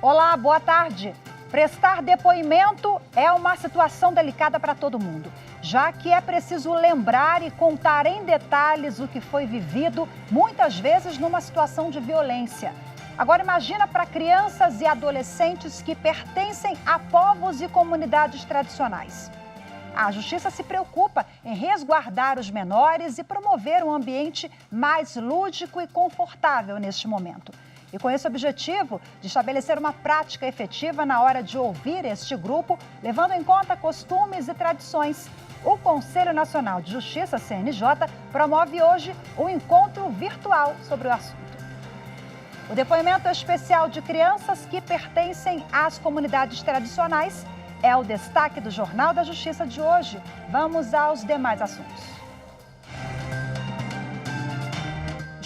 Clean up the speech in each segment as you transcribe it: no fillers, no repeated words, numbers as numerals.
Olá, boa tarde. Prestar depoimento é uma situação delicada para todo mundo, já que é preciso lembrar e contar em detalhes o que foi vivido, muitas vezes numa situação de violência. Agora imagina para crianças e adolescentes que pertencem a povos e comunidades tradicionais. A Justiça se preocupa em resguardar os menores e promover um ambiente mais lúdico e confortável neste momento. E com esse objetivo de estabelecer uma prática efetiva na hora de ouvir este grupo, levando em conta costumes e tradições, o Conselho Nacional de Justiça, CNJ, promove hoje um encontro virtual sobre o assunto. O depoimento especial de crianças que pertencem às comunidades tradicionais é o destaque do Jornal da Justiça de hoje. Vamos aos demais assuntos.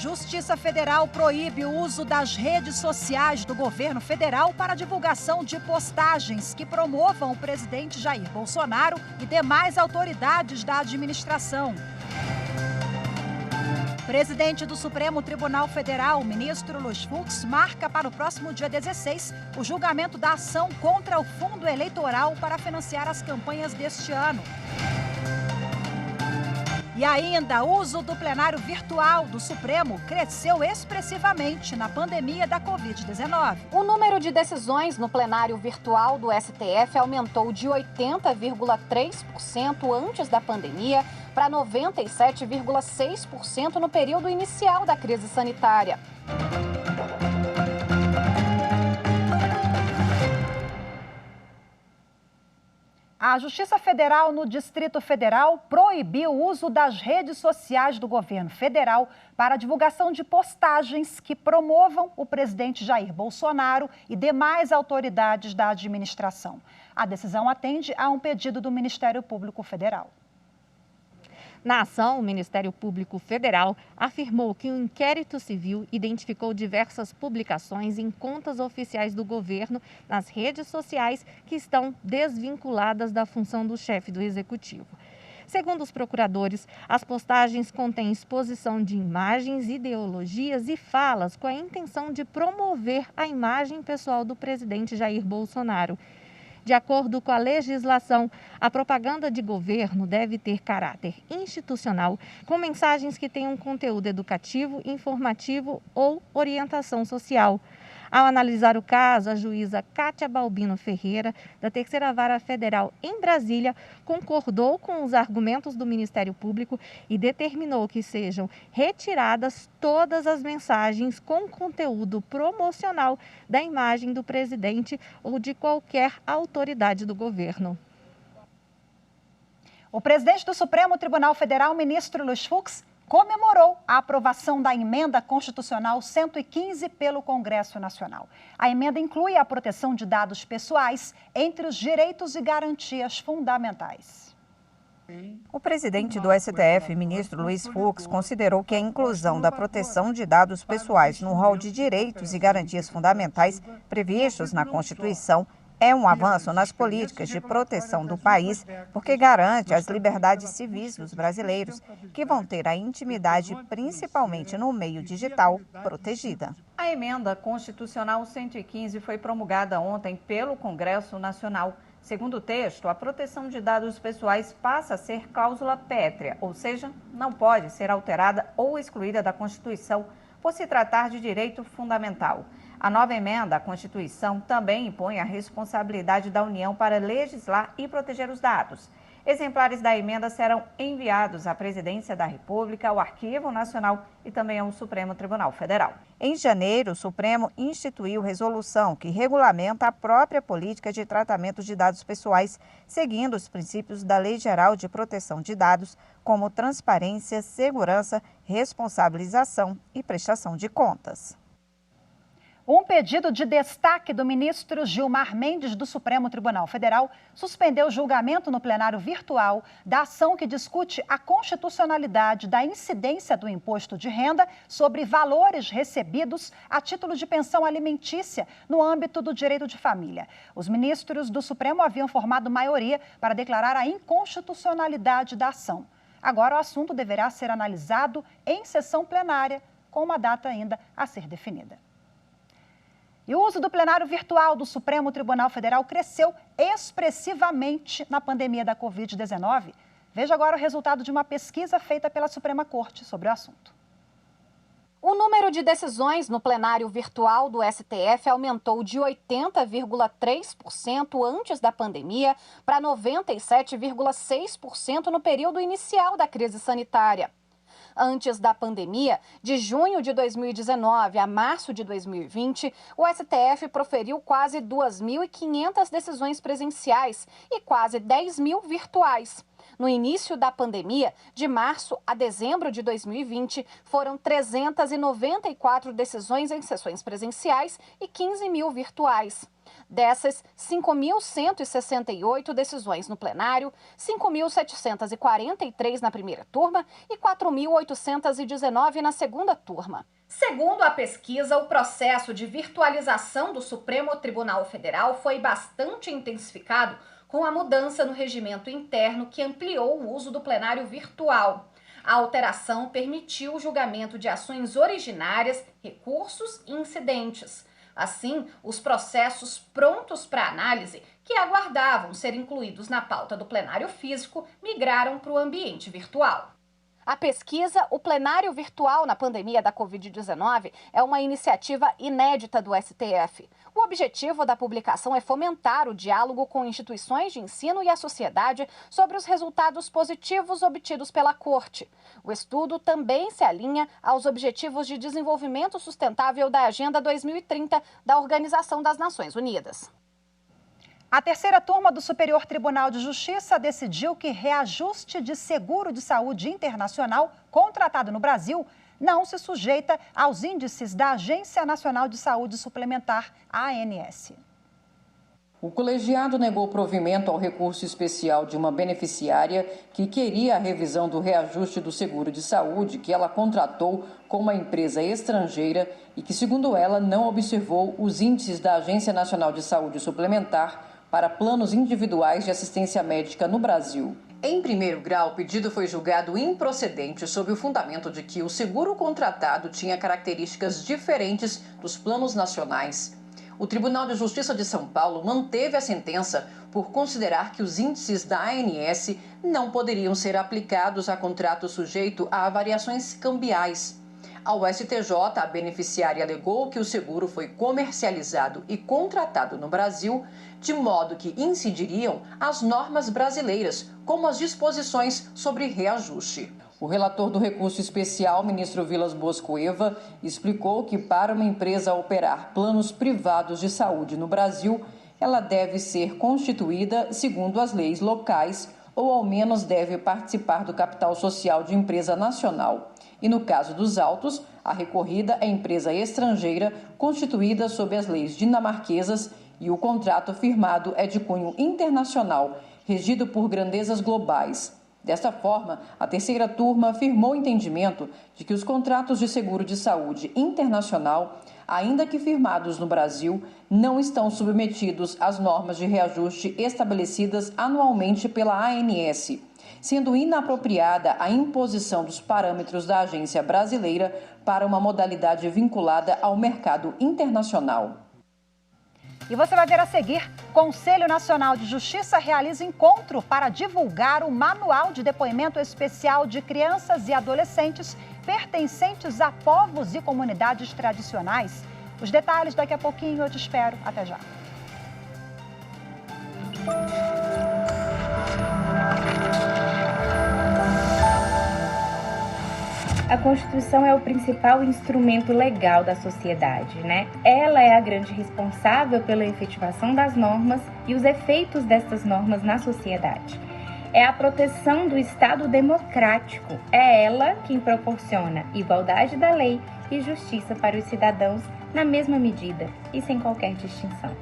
Justiça Federal proíbe o uso das redes sociais do governo federal para divulgação de postagens que promovam o presidente Jair Bolsonaro e demais autoridades da administração. Presidente do Supremo Tribunal Federal, ministro Luiz Fux, marca para o próximo dia 16 o julgamento da ação contra o fundo eleitoral para financiar as campanhas deste ano. E ainda, o uso do plenário virtual do Supremo cresceu expressivamente na pandemia da Covid-19. O número de decisões no plenário virtual do STF aumentou de 80,3% antes da pandemia para 97,6% no período inicial da crise sanitária. A Justiça Federal no Distrito Federal proibiu o uso das redes sociais do governo federal para a divulgação de postagens que promovam o presidente Jair Bolsonaro e demais autoridades da administração. A decisão atende a um pedido do Ministério Público Federal. Na ação, o Ministério Público Federal afirmou que um inquérito civil identificou diversas publicações em contas oficiais do governo nas redes sociais que estão desvinculadas da função do chefe do Executivo. Segundo os procuradores, as postagens contêm exposição de imagens, ideologias e falas com a intenção de promover a imagem pessoal do presidente Jair Bolsonaro. De acordo com a legislação, a propaganda de governo deve ter caráter institucional, com mensagens que tenham conteúdo educativo, informativo ou orientação social. Ao analisar o caso, a juíza Kátia Balbino Ferreira, da Terceira Vara Federal em Brasília, concordou com os argumentos do Ministério Público e determinou que sejam retiradas todas as mensagens com conteúdo promocional da imagem do presidente ou de qualquer autoridade do governo. O presidente do Supremo Tribunal Federal, ministro Luiz Fux, comemorou a aprovação da Emenda Constitucional 115 pelo Congresso Nacional. A emenda inclui a proteção de dados pessoais entre os direitos e garantias fundamentais. O presidente do STF, ministro Luiz Fux, considerou que a inclusão da proteção de dados pessoais no rol de direitos e garantias fundamentais previstos na Constituição é um avanço nas políticas de proteção do país, porque garante as liberdades civis dos brasileiros, que vão ter a intimidade, principalmente no meio digital, protegida. A Emenda Constitucional 115 foi promulgada ontem pelo Congresso Nacional. Segundo o texto, a proteção de dados pessoais passa a ser cláusula pétrea, ou seja, não pode ser alterada ou excluída da Constituição por se tratar de direito fundamental. A nova emenda à Constituição também impõe a responsabilidade da União para legislar e proteger os dados. Exemplares da emenda serão enviados à Presidência da República, ao Arquivo Nacional e também ao Supremo Tribunal Federal. Em janeiro, o Supremo instituiu resolução que regulamenta a própria política de tratamento de dados pessoais, seguindo os princípios da Lei Geral de Proteção de Dados, como transparência, segurança, responsabilização e prestação de contas. Um pedido de destaque do ministro Gilmar Mendes do Supremo Tribunal Federal suspendeu o julgamento no plenário virtual da ação que discute a constitucionalidade da incidência do imposto de renda sobre valores recebidos a título de pensão alimentícia no âmbito do direito de família. Os ministros do Supremo haviam formado maioria para declarar a inconstitucionalidade da ação. Agora o assunto deverá ser analisado em sessão plenária, com uma data ainda a ser definida. E o uso do plenário virtual do Supremo Tribunal Federal cresceu expressivamente na pandemia da Covid-19. Veja agora o resultado de uma pesquisa feita pela Suprema Corte sobre o assunto. O número de decisões no plenário virtual do STF aumentou de 80,3% antes da pandemia para 97,6% no período inicial da crise sanitária. Antes da pandemia, de junho de 2019 a março de 2020, o STF proferiu quase 2.500 decisões presenciais e quase 10.000 virtuais. No início da pandemia, de março a dezembro de 2020, foram 394 decisões em sessões presenciais e 15.000 virtuais. Dessas, 5.168 decisões no plenário, 5.743 na primeira turma e 4.819 na segunda turma. Segundo a pesquisa, o processo de virtualização do Supremo Tribunal Federal foi bastante intensificado com a mudança no regimento interno que ampliou o uso do plenário virtual. A alteração permitiu o julgamento de ações originárias, recursos e incidentes. Assim, os processos prontos para análise, que aguardavam ser incluídos na pauta do plenário físico, migraram para o ambiente virtual. A pesquisa O Plenário Virtual na Pandemia da Covid-19 é uma iniciativa inédita do STF. O objetivo da publicação é fomentar o diálogo com instituições de ensino e a sociedade sobre os resultados positivos obtidos pela Corte. O estudo também se alinha aos Objetivos de Desenvolvimento Sustentável da Agenda 2030 da Organização das Nações Unidas. A terceira turma do Superior Tribunal de Justiça decidiu que reajuste de seguro de saúde internacional contratado no Brasil não se sujeita aos índices da Agência Nacional de Saúde Suplementar, ANS. O colegiado negou provimento ao recurso especial de uma beneficiária que queria a revisão do reajuste do seguro de saúde que ela contratou com uma empresa estrangeira e que, segundo ela, não observou os índices da Agência Nacional de Saúde Suplementar para planos individuais de assistência médica no Brasil. Em primeiro grau, o pedido foi julgado improcedente sob o fundamento de que o seguro contratado tinha características diferentes dos planos nacionais. O Tribunal de Justiça de São Paulo manteve a sentença por considerar que os índices da ANS não poderiam ser aplicados a contrato sujeito a variações cambiais. Ao STJ, a beneficiária alegou que o seguro foi comercializado e contratado no Brasil, de modo que incidiriam as normas brasileiras, como as disposições sobre reajuste. O relator do recurso especial, ministro Vilas Boas Cueva, explicou que para uma empresa operar planos privados de saúde no Brasil, ela deve ser constituída segundo as leis locais ou ao menos deve participar do capital social de empresa nacional. E no caso dos autos, a recorrida é empresa estrangeira constituída sob as leis dinamarquesas e o contrato firmado é de cunho internacional, regido por grandezas globais. Desta forma, a terceira turma firmou o entendimento de que os contratos de seguro de saúde internacional, ainda que firmados no Brasil, não estão submetidos às normas de reajuste estabelecidas anualmente pela ANS, sendo inapropriada a imposição dos parâmetros da agência brasileira para uma modalidade vinculada ao mercado internacional. E você vai ver a seguir, Conselho Nacional de Justiça realiza encontro para divulgar o Manual de Depoimento Especial de Crianças e Adolescentes pertencentes a povos e comunidades tradicionais. Os detalhes daqui a pouquinho, eu te espero. Até já. A Constituição é o principal instrumento legal da sociedade, né? Ela é a grande responsável pela efetivação das normas e os efeitos dessas normas na sociedade. É a proteção do Estado democrático. É ela quem proporciona igualdade da lei e justiça para os cidadãos na mesma medida e sem qualquer distinção.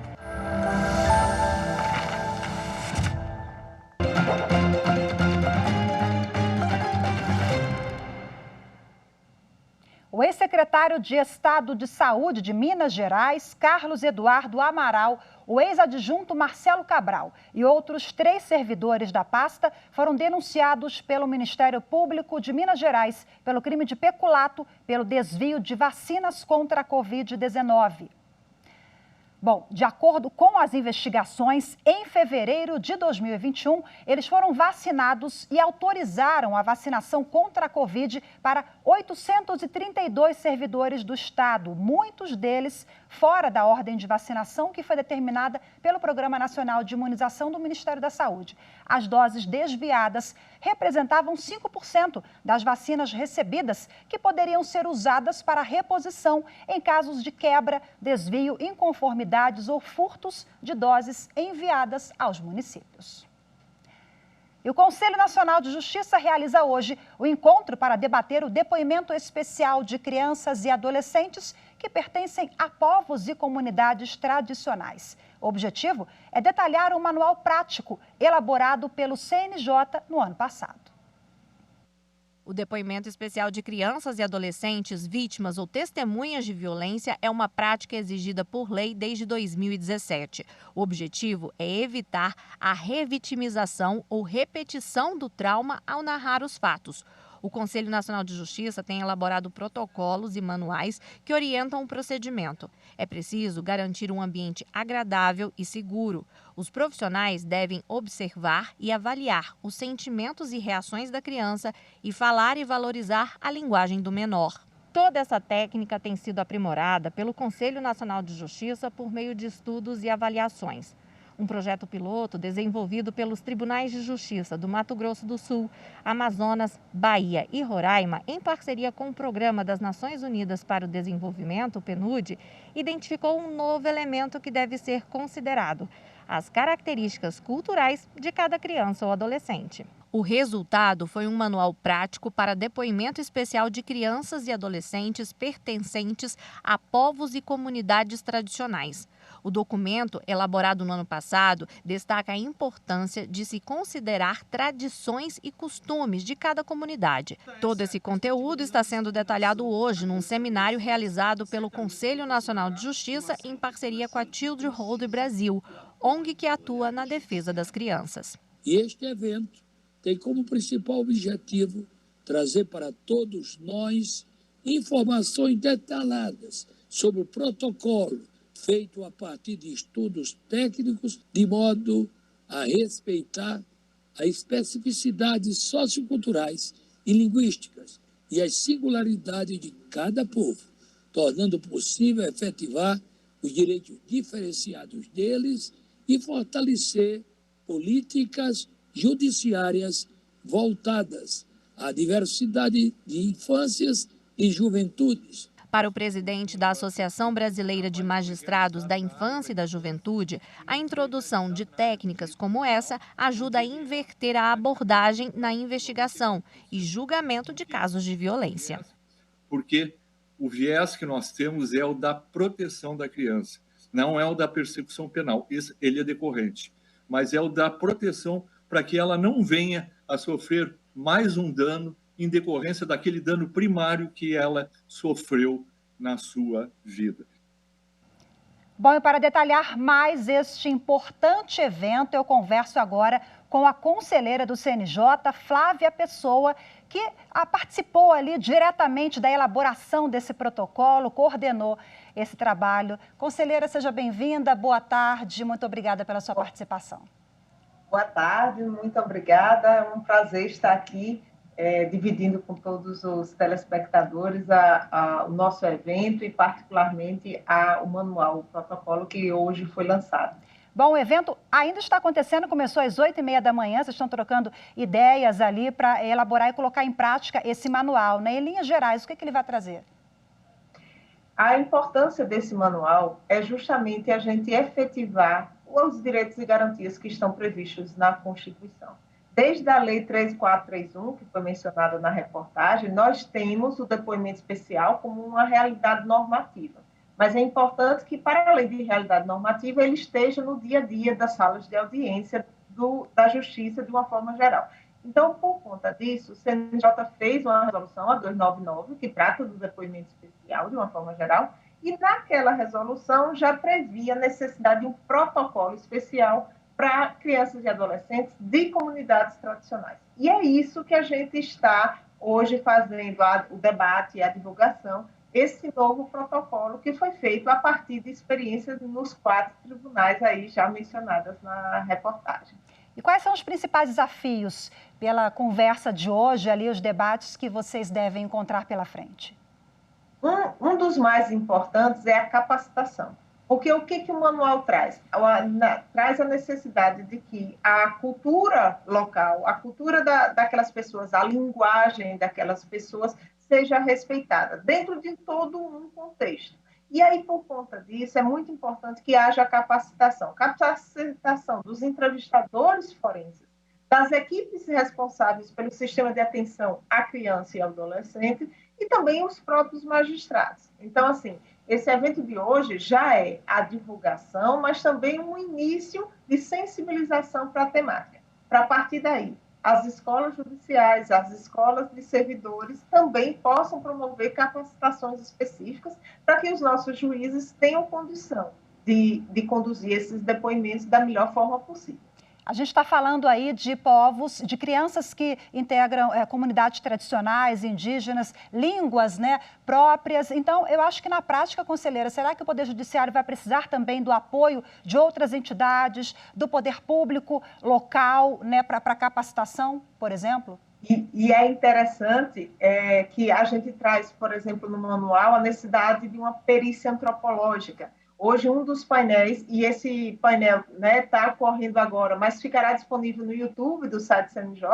O ex-secretário de Estado de Saúde de Minas Gerais, Carlos Eduardo Amaral, o ex-adjunto Marcelo Cabral e outros 3 servidores da pasta foram denunciados pelo Ministério Público de Minas Gerais pelo crime de peculato pelo desvio de vacinas contra a Covid-19. Bom, de acordo com as investigações, em fevereiro de 2021, eles foram vacinados e autorizaram a vacinação contra a Covid para 832 servidores do Estado, muitos deles fora da ordem de vacinação que foi determinada pelo Programa Nacional de Imunização do Ministério da Saúde. As doses desviadas representavam 5% das vacinas recebidas, que poderiam ser usadas para reposição em casos de quebra, desvio, inconformidades ou furtos de doses enviadas aos municípios. E o Conselho Nacional de Justiça realiza hoje o encontro para debater o depoimento especial de crianças e adolescentes que pertencem a povos e comunidades tradicionais. O objetivo é detalhar um manual prático elaborado pelo CNJ no ano passado. O depoimento especial de crianças e adolescentes vítimas ou testemunhas de violência é uma prática exigida por lei desde 2017. O objetivo é evitar a revitimização ou repetição do trauma ao narrar os fatos. O Conselho Nacional de Justiça tem elaborado protocolos e manuais que orientam o procedimento. É preciso garantir um ambiente agradável e seguro. Os profissionais devem observar e avaliar os sentimentos e reações da criança e falar e valorizar a linguagem do menor. Toda essa técnica tem sido aprimorada pelo Conselho Nacional de Justiça por meio de estudos e avaliações. Um projeto piloto desenvolvido pelos Tribunais de Justiça do Mato Grosso do Sul, Amazonas, Bahia e Roraima, em parceria com o Programa das Nações Unidas para o Desenvolvimento, o PNUD, identificou um novo elemento que deve ser considerado: as características culturais de cada criança ou adolescente. O resultado foi um manual prático para depoimento especial de crianças e adolescentes pertencentes a povos e comunidades tradicionais. O documento, elaborado no ano passado, destaca a importância de se considerar tradições e costumes de cada comunidade. Todo esse conteúdo está sendo detalhado hoje num seminário realizado pelo Conselho Nacional de Justiça em parceria com a Children Hold Brasil, ONG que atua na defesa das crianças. E este evento tem como principal objetivo trazer para todos nós informações detalhadas sobre o protocolo feito a partir de estudos técnicos, de modo a respeitar as especificidades socioculturais e linguísticas e as singularidades de cada povo, tornando possível efetivar os direitos diferenciados deles e fortalecer políticas judiciárias voltadas à diversidade de infâncias e juventudes. Para o presidente da Associação Brasileira de Magistrados da Infância e da Juventude, a introdução de técnicas como essa ajuda a inverter a abordagem na investigação e julgamento de casos de violência. Porque o viés que nós temos é o da proteção da criança, não é o da persecução penal. Ele é decorrente, mas é o da proteção para que ela não venha a sofrer mais um dano em decorrência daquele dano primário que ela sofreu na sua vida. Bom, e para detalhar mais este importante evento, eu converso agora com a conselheira do CNJ, Flávia Pessoa, que participou ali diretamente da elaboração desse protocolo, coordenou esse trabalho. Conselheira, seja bem-vinda, boa tarde, muito obrigada pela sua participação. Boa tarde, muito obrigada, é um prazer estar aqui dividindo com todos os telespectadores o nosso evento e particularmente o manual, o protocolo que hoje foi lançado. Bom, o evento ainda está acontecendo, começou às 8h30 da manhã, vocês estão trocando ideias ali para elaborar e colocar em prática esse manual, né? Em linhas gerais, o que ele vai trazer? A importância desse manual é justamente a gente efetivar os direitos e garantias que estão previstos na Constituição. Desde a Lei 13431, que foi mencionada na reportagem, nós temos o depoimento especial como uma realidade normativa. Mas é importante que, para além de realidade normativa, ele esteja no dia a dia das salas de audiência da Justiça de uma forma geral. Então, por conta disso, o CNJ fez uma resolução, a 299, que trata do depoimento especial de uma forma geral, e naquela resolução já previa a necessidade de um protocolo especial para crianças e adolescentes de comunidades tradicionais. E é isso que a gente está hoje fazendo o debate e a divulgação esse novo protocolo que foi feito a partir de experiências nos 4 tribunais aí já mencionadas na reportagem. E quais são os principais desafios pela conversa de hoje, ali os debates que vocês devem encontrar pela frente? Um dos mais importantes é a capacitação. Porque o que o manual traz? Traz a necessidade de que a cultura local, a cultura daquelas pessoas, a linguagem daquelas pessoas seja respeitada dentro de todo um contexto. E aí, por conta disso, é muito importante que haja capacitação dos entrevistadores forenses, das equipes responsáveis pelo sistema de atenção à criança e ao adolescente e também os próprios magistrados. Então, assim, esse evento de hoje já é a divulgação, mas também um início de sensibilização para a temática. Para partir daí, as escolas judiciais, as escolas de servidores também possam promover capacitações específicas para que os nossos juízes tenham condição de conduzir esses depoimentos da melhor forma possível. A gente está falando aí de povos, de crianças que integram comunidades tradicionais, indígenas, línguas, né, próprias. Então, eu acho que na prática, conselheira, será que o Poder Judiciário vai precisar também do apoio de outras entidades, do poder público local, né, para capacitação, por exemplo? E é interessante que a gente traz, por exemplo, no manual, a necessidade de uma perícia antropológica. Hoje, um dos painéis, e esse painel está ocorrendo agora, mas ficará disponível no YouTube do site CNJ,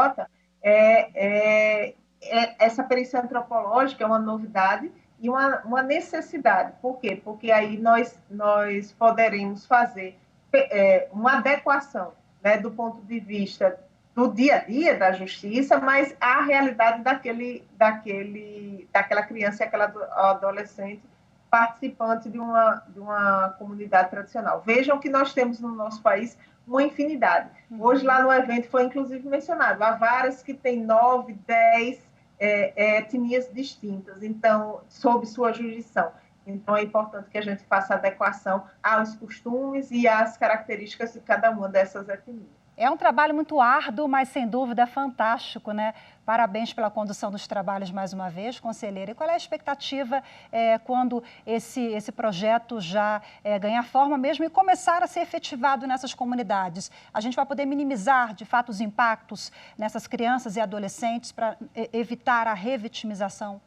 essa perícia antropológica é uma novidade e uma necessidade. Por quê? Porque aí nós poderemos fazer uma adequação, né, do ponto de vista do dia a dia da justiça, mas à realidade daquela criança e aquela adolescente participante de uma comunidade tradicional. Vejam que nós temos no nosso país uma infinidade. Hoje, lá no evento, foi inclusive mencionado, há várias que têm 9, 10 etnias distintas, então, sob sua jurisdição. Então, é importante que a gente faça adequação aos costumes e às características de cada uma dessas etnias. É um trabalho muito árduo, mas sem dúvida fantástico, né? Parabéns pela condução dos trabalhos mais uma vez, conselheira. E qual é a expectativa quando esse projeto já ganhar forma mesmo e começar a ser efetivado nessas comunidades? A gente vai poder minimizar, de fato, os impactos nessas crianças e adolescentes para evitar a revitimização?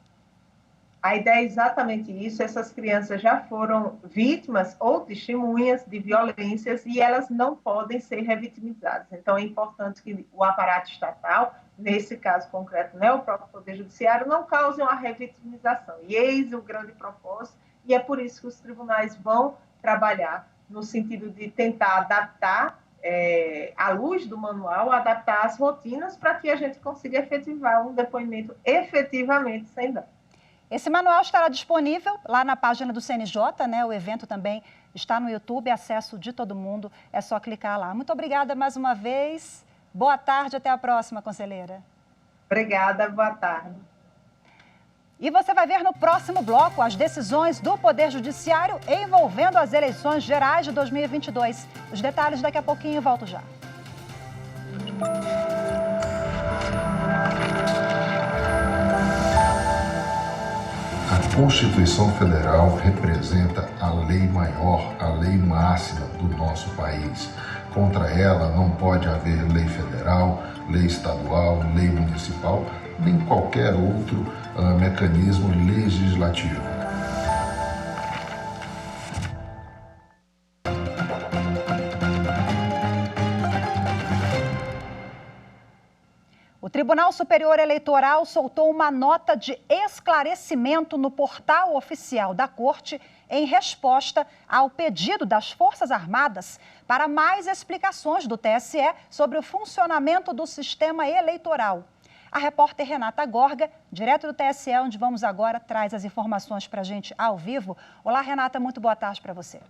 A ideia é exatamente isso. Essas crianças já foram vítimas ou testemunhas de violências e elas não podem ser revitimizadas. Então, é importante que o aparato estatal, nesse caso concreto, né, o próprio Poder Judiciário, não cause uma revitimização. E eis o grande propósito, e é por isso que os tribunais vão trabalhar no sentido de tentar adaptar, à luz do manual, adaptar as rotinas para que a gente consiga efetivar um depoimento efetivamente sem dano. Esse manual estará disponível lá na página do CNJ, né? O evento também está no YouTube, acesso de todo mundo, é só clicar lá. Muito obrigada mais uma vez. Boa tarde, até a próxima, conselheira. Obrigada, boa tarde. E você vai ver no próximo bloco as decisões do Poder Judiciário envolvendo as eleições gerais de 2022. Os detalhes daqui a pouquinho, volto já. A Constituição Federal representa a lei maior, a lei máxima do nosso país. Contra ela não pode haver lei federal, lei estadual, lei municipal, nem qualquer outro mecanismo legislativo. O Tribunal Superior Eleitoral soltou uma nota de esclarecimento no portal oficial da Corte em resposta ao pedido das Forças Armadas para mais explicações do TSE sobre o funcionamento do sistema eleitoral. A repórter Renata Gorga, direto do TSE, onde vamos agora, traz as informações para a gente ao vivo. Olá, Renata, muito boa tarde para você.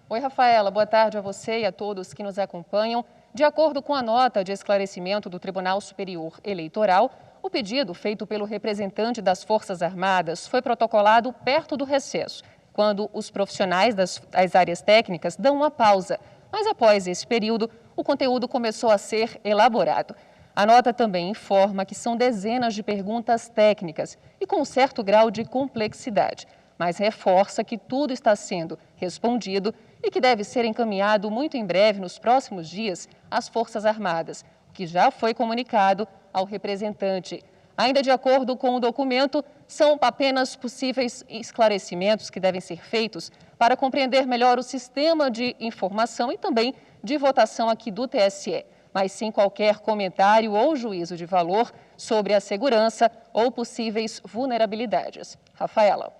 Oi, Rafaela, boa tarde a você e a todos que nos acompanham. De acordo com a nota de esclarecimento do Tribunal Superior Eleitoral, o pedido feito pelo representante das Forças Armadas foi protocolado perto do recesso, quando os profissionais das áreas técnicas dão uma pausa. Mas após esse período, o conteúdo começou a ser elaborado. A nota também informa que são dezenas de perguntas técnicas e com certo grau de complexidade, mas reforça que tudo está sendo respondido e que deve ser encaminhado muito em breve, nos próximos dias, às Forças Armadas, o que já foi comunicado ao representante. Ainda de acordo com o documento, são apenas possíveis esclarecimentos que devem ser feitos para compreender melhor o sistema de informação e também de votação aqui do TSE, mas sem qualquer comentário ou juízo de valor sobre a segurança ou possíveis vulnerabilidades. Rafaela.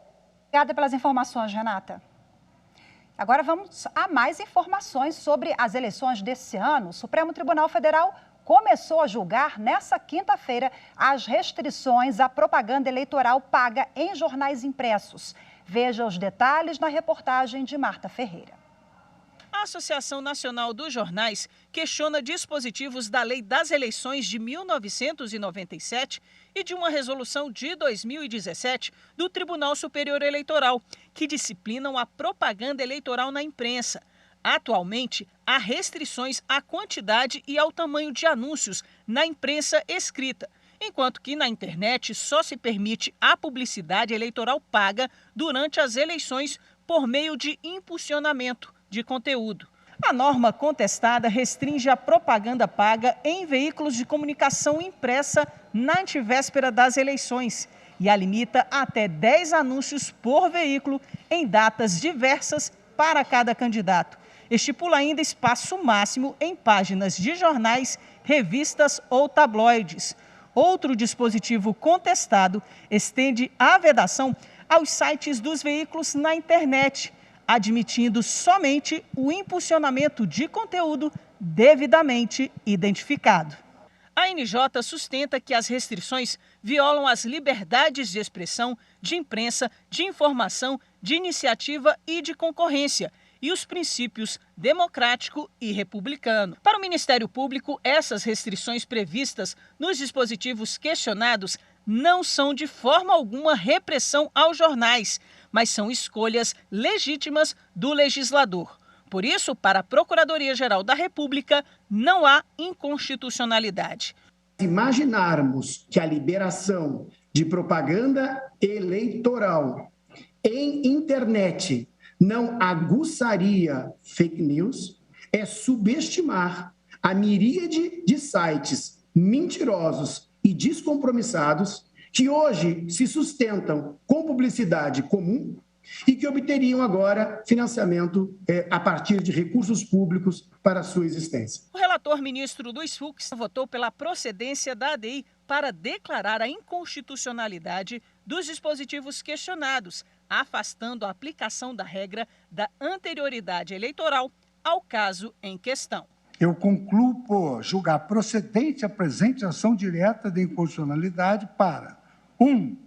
Obrigada pelas informações, Renata. Agora vamos a mais informações sobre as eleições desse ano. O Supremo Tribunal Federal começou a julgar nesta quinta-feira as restrições à propaganda eleitoral paga em jornais impressos. Veja os detalhes na reportagem de Marta Ferreira. A Associação Nacional dos Jornais questiona dispositivos da Lei das Eleições de 1997 e de uma resolução de 2017 do Tribunal Superior Eleitoral, que disciplinam a propaganda eleitoral na imprensa. Atualmente, há restrições à quantidade e ao tamanho de anúncios na imprensa escrita, enquanto que na internet só se permite a publicidade eleitoral paga durante as eleições por meio de impulsionamento de conteúdo. A norma contestada restringe a propaganda paga em veículos de comunicação impressa na antevéspera das eleições e a limita a até 10 anúncios por veículo em datas diversas para cada candidato. Estipula ainda espaço máximo em páginas de jornais, revistas ou tabloides. Outro dispositivo contestado estende a vedação aos sites dos veículos na internet, admitindo somente o impulsionamento de conteúdo devidamente identificado. A NJ sustenta que as restrições violam as liberdades de expressão, de imprensa, de informação, de iniciativa e de concorrência e os princípios democrático e republicano. Para o Ministério Público, essas restrições previstas nos dispositivos questionados não são de forma alguma repressão aos jornais, mas são escolhas legítimas do legislador. Por isso, para a Procuradoria-Geral da República, não há inconstitucionalidade. Imaginarmos que a liberação de propaganda eleitoral em internet não aguçaria fake news é subestimar a miríade de sites mentirosos e descompromissados que hoje se sustentam com publicidade comum e que obteriam agora financiamento a partir de recursos públicos para a sua existência. O relator ministro Luiz Fux votou pela procedência da ADI para declarar a inconstitucionalidade dos dispositivos questionados, afastando a aplicação da regra da anterioridade eleitoral ao caso em questão. Eu concluo por julgar procedente a presente ação direta de inconstitucionalidade para 1.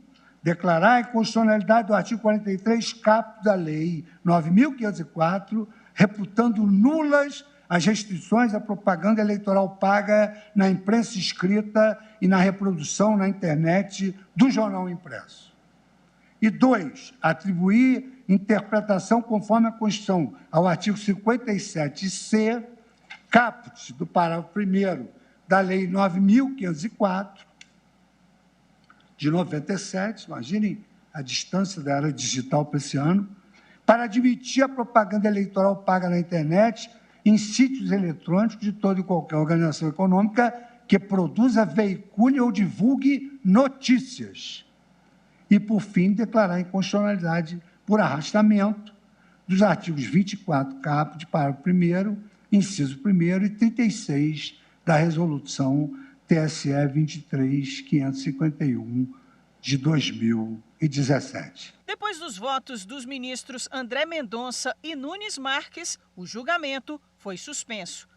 Declarar a inconstitucionalidade do artigo 43, caput da Lei 9.504, reputando nulas as restrições à propaganda eleitoral paga na imprensa escrita e na reprodução na internet do jornal impresso. E 2. Atribuir interpretação conforme a Constituição ao artigo 57c, caput do parágrafo 1º da Lei 9.504, de 97, imaginem a distância da era digital para esse ano, para admitir a propaganda eleitoral paga na internet em sítios eletrônicos de toda e qualquer organização econômica que produza, veicule ou divulgue notícias. E, por fim, declarar a inconstitucionalidade por arrastamento dos artigos 24, caput, parágrafo 1º, inciso 1º e 36 da Resolução TSE 23.551 de 2017. Depois dos votos dos ministros André Mendonça e Nunes Marques, o julgamento foi suspenso.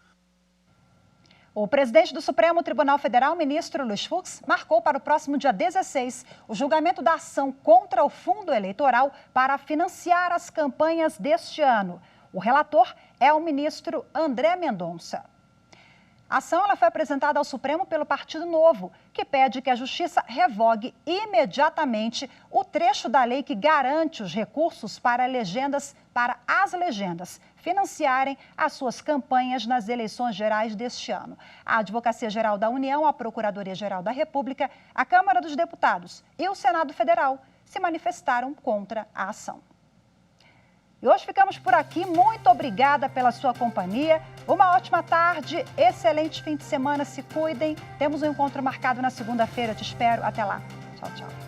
O presidente do Supremo Tribunal Federal, ministro Luiz Fux, marcou para o próximo dia 16 o julgamento da ação contra o fundo eleitoral para financiar as campanhas deste ano. O relator é o ministro André Mendonça. A ação foi apresentada ao Supremo pelo Partido Novo, que pede que a Justiça revogue imediatamente o trecho da lei que garante os recursos para as legendas financiarem as suas campanhas nas eleições gerais deste ano. A Advocacia Geral da União, a Procuradoria-Geral da República, a Câmara dos Deputados e o Senado Federal se manifestaram contra a ação. E hoje ficamos por aqui. Muito obrigada pela sua companhia. Uma ótima tarde, excelente fim de semana. Se cuidem. Temos um encontro marcado na segunda-feira. Eu te espero. Até lá. Tchau, tchau.